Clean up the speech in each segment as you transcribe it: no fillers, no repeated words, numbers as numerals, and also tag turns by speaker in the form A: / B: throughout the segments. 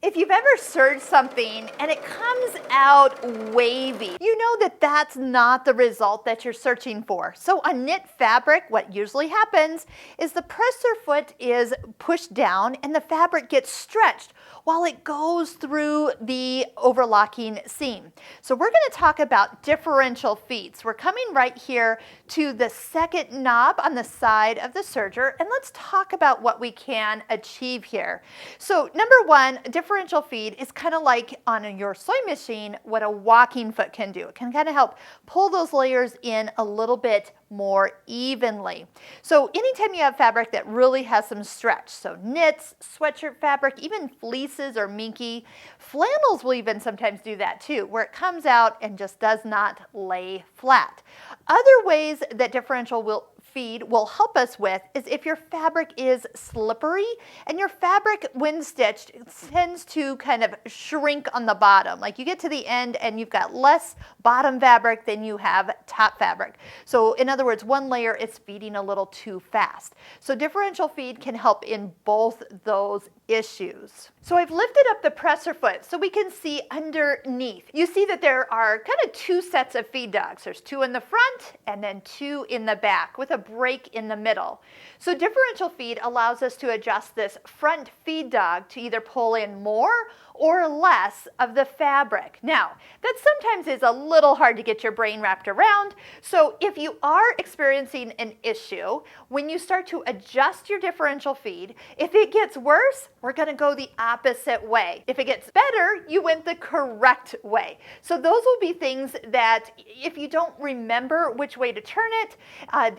A: If you've ever serged something and it comes out wavy, you know that that's not the result that you're searching for. So on knit fabric, what usually happens is the presser foot is pushed down and the fabric gets stretched while it goes through the overlocking seam. So we're going to talk about differential feeds. We're coming right here to the second knob on the side of the serger, and let's talk about what we can achieve here. So number one, differential feed is kind of like on your sewing machine what a walking foot can do. It can kind of help pull those layers in a little bit more evenly. So anytime you have fabric that really has some stretch, so knits, sweatshirt fabric, even fleeces or minky, flannels will even sometimes do that too, where it comes out and just does not lay flat. Other ways that differential feed will help us with is if your fabric is slippery and your fabric when stitched tends to kind of shrink on the bottom. Like you get to the end and you've got less bottom fabric than you have top fabric. So in other words, one layer is feeding a little too fast. So differential feed can help in both those issues. So I've lifted up the presser foot so we can see underneath. You see that there are kind of two sets of feed dogs. There's two in the front and then two in the back with a break in the middle. So differential feed allows us to adjust this front feed dog to either pull in more or less of the fabric. Now, that sometimes is a little hard to get your brain wrapped around. So if you are experiencing an issue, when you start to adjust your differential feed, if it gets worse, we're going to go the opposite way. If it gets better, you went the correct way. So those will be things that if you don't remember which way to turn it,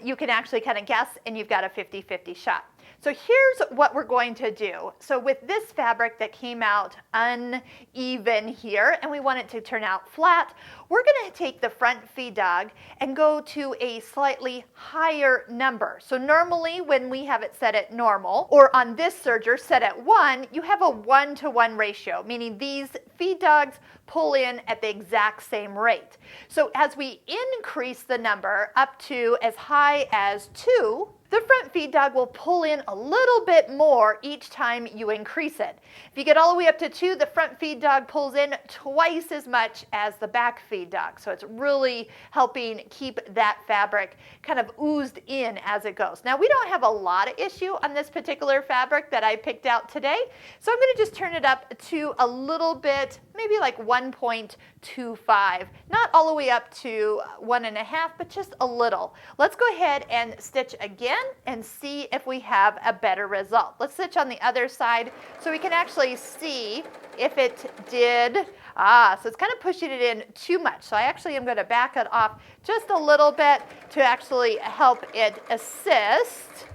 A: you can actually kind of guess and you've got a 50-50 shot. So here's what we're going to do. So with this fabric that came out uneven here and we want it to turn out flat, we're going to take the front feed dog and go to a slightly higher number. So normally when we have it set at normal, or on this serger set at 1, you have a 1-to-1 ratio, meaning these feed dogs pull in at the exact same rate. So as we increase the number up to as high as 2, the front feed dog will pull in a little bit more each time you increase it. If you get all the way up to 2, the front feed dog pulls in twice as much as the back feed dog. So it's really helping keep that fabric kind of oozed in as it goes. Now we don't have a lot of issue on this particular fabric that I picked out today. So I'm going to just turn it up to a little bit, maybe like 1.25. Not all the way up to 1.5, but just a little. Let's go ahead and stitch again and see if we have a better result. Let's stitch on the other side so we can actually see if it did. So it's kind of pushing it in too much. So I actually am going to back it off just a little bit to actually help it assist.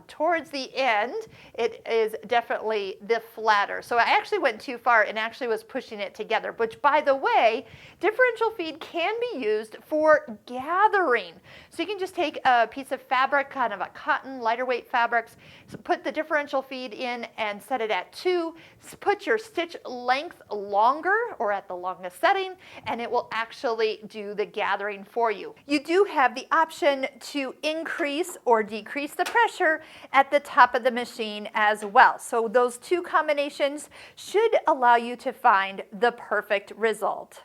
A: Towards the end, it is definitely the flatter. So I actually went too far and actually was pushing it together, which by the way, differential feed can be used for gathering. So you can just take a piece of fabric, kind of a cotton, lighter weight fabrics, so put the differential feed in and set it at 2, put your stitch length longer or at the longest setting, and it will actually do the gathering for you. You do have the option to increase or decrease the pressure at the top of the machine as well. So those two combinations should allow you to find the perfect result.